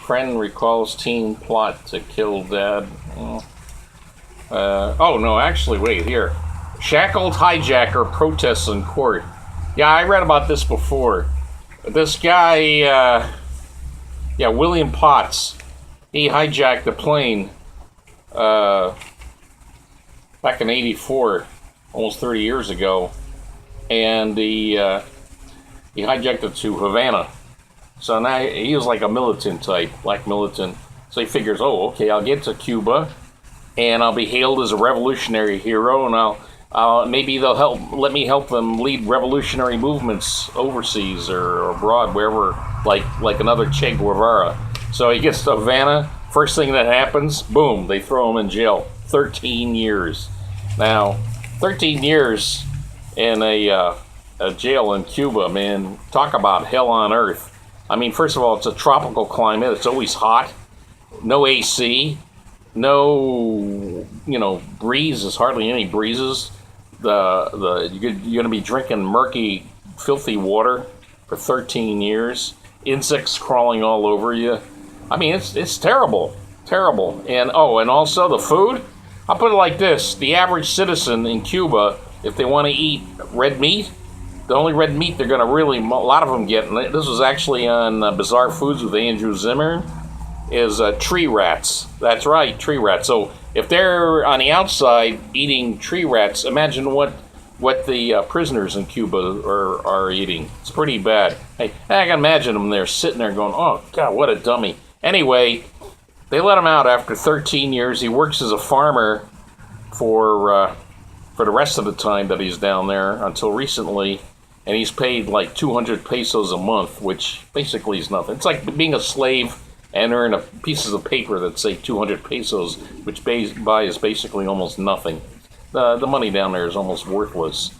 Friend recalls teen plot to kill dad. Oh, no, actually, wait, here. Shackled hijacker protests in court. Yeah, I read about this before. This guy, William Potts, he hijacked a plane back in '84, almost 30 years ago, and he hijacked it to Havana. So now he was like a militant type, black militant. So he figures, oh, okay, I'll get to Cuba, and I'll be hailed as a revolutionary hero, and maybe they'll let me help them lead revolutionary movements overseas or abroad, wherever, like another Che Guevara. So he gets to Havana. First thing that happens, boom, they throw him in jail. 13 years. Now, 13 years in a jail in Cuba, man, talk about hell on earth. I mean, first of all, it's a tropical climate. It's always hot. No AC. No, breeze. There's hardly any breezes. You're going to be drinking murky, filthy water for 13 years. Insects crawling all over you. I mean, it's terrible. Terrible. And also the food. I'll put it like this. The average citizen in Cuba, if they want to eat red meat, the only red meat they're going to a lot of them get, and this was actually on Bizarre Foods with Andrew Zimmern, is tree rats. That's right, tree rats. So if they're on the outside eating tree rats, imagine what the prisoners in Cuba are eating. It's pretty bad. Hey, I can imagine them there sitting there going, oh, God, what a dummy. Anyway, they let him out after 13 years. He works as a farmer for the rest of the time that he's down there until recently, and he's paid like 200 pesos a month, which basically is nothing. It's like being a slave and earn pieces of paper that say 200 pesos, which buys basically almost nothing. The money down there is almost worthless.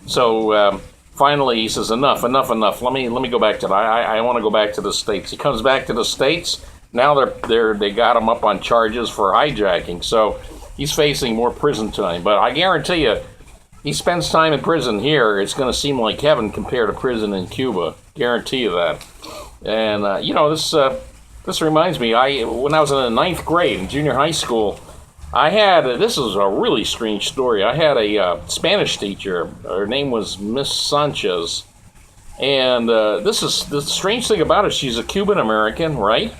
So finally he says, enough. Let me go back to that. I want to go back to the States. He comes back to the States. Now they got him up on charges for hijacking. So he's facing more prison time. But I guarantee you, he spends time in prison here, it's going to seem like heaven compared to prison in Cuba. Guarantee you that. And this reminds me, when I was in the 9th grade in junior high school, this is a really strange story. I had a Spanish teacher. Her name was Miss Sanchez. And the strange thing about it, she's a Cuban American, right?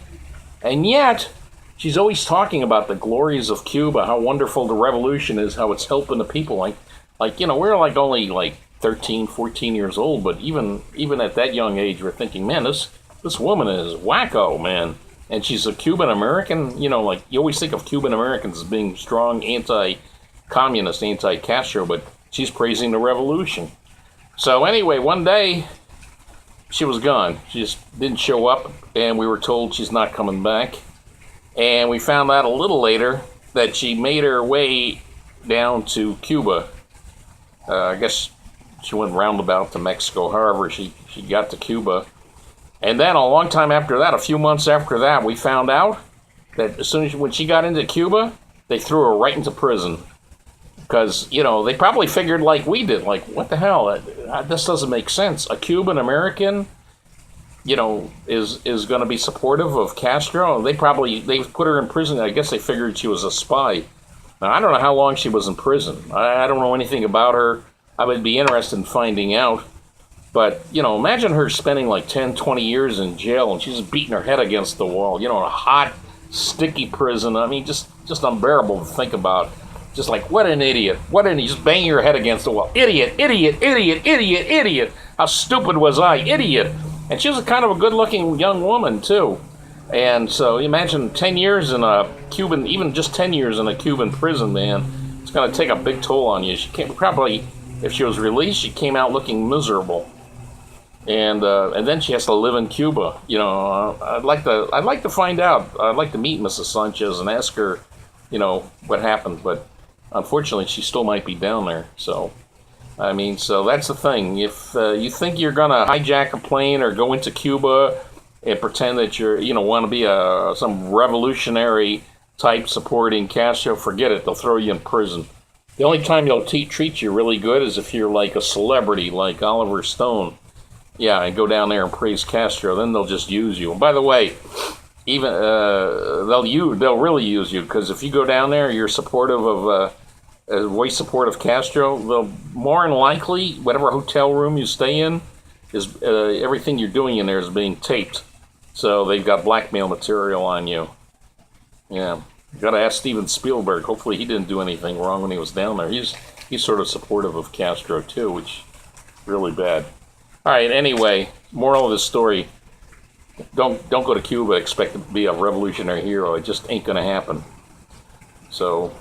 And yet, she's always talking about the glories of Cuba, how wonderful the revolution is, how it's helping the people. We're only 13, 14 years old, but even at that young age, we're thinking, man, this woman is wacko, man. And she's a Cuban American. You always think of Cuban Americans as being strong anti-communist, anti-Castro, but she's praising the revolution. So anyway, one day, she was gone. She just didn't show up, and we were told she's not coming back. And we found out a little later that she made her way down to Cuba. I guess she went roundabout to Mexico. However, she got to Cuba. And then a long time after that, a few months after that, we found out that when she got into Cuba, they threw her right into prison. Because, they probably figured like we did, like, what the hell? This doesn't make sense. A Cuban American, is going to be supportive of Castro. They put her in prison. I guess they figured she was a spy. Now, I don't know how long she was in prison. I don't know anything about her. I would be interested in finding out. But, imagine her spending like 10, 20 years in jail, and she's just beating her head against the wall. A hot, sticky prison. I mean, just unbearable to think about. Just like, what an idiot. Just banging your head against the wall. Idiot, idiot, idiot, idiot, idiot. How stupid was I? Idiot. And she was kind of a good-looking young woman, too. And so imagine 10 years in a Cuban, even just 10 years in a Cuban prison, man. It's going to take a big toll on you. She probably, if she was released, she came out looking miserable. And then she has to live in Cuba. I'd like to find out. I'd like to meet Mrs. Sanchez and ask her, what happened. But unfortunately, she still might be down there. So that's the thing. If you think you're going to hijack a plane or go into Cuba and pretend that want to be some revolutionary type supporting Castro, forget it. They'll throw you in prison. The only time they'll treat you really good is if you're like a celebrity, like Oliver Stone. Yeah, and go down there and praise Castro. Then they'll just use you. And by the way, even they'll really use you, because if you go down there, you're supportive of voice support of Castro. They'll more than likely, whatever hotel room you stay in, is everything you're doing in there is being taped. So they've got blackmail material on you. Yeah, you got to ask Steven Spielberg. Hopefully he didn't do anything wrong when he was down there. He's sort of supportive of Castro too, which is really bad. All right. Anyway, moral of the story: don't go to Cuba expecting to be a revolutionary hero. It just ain't going to happen. So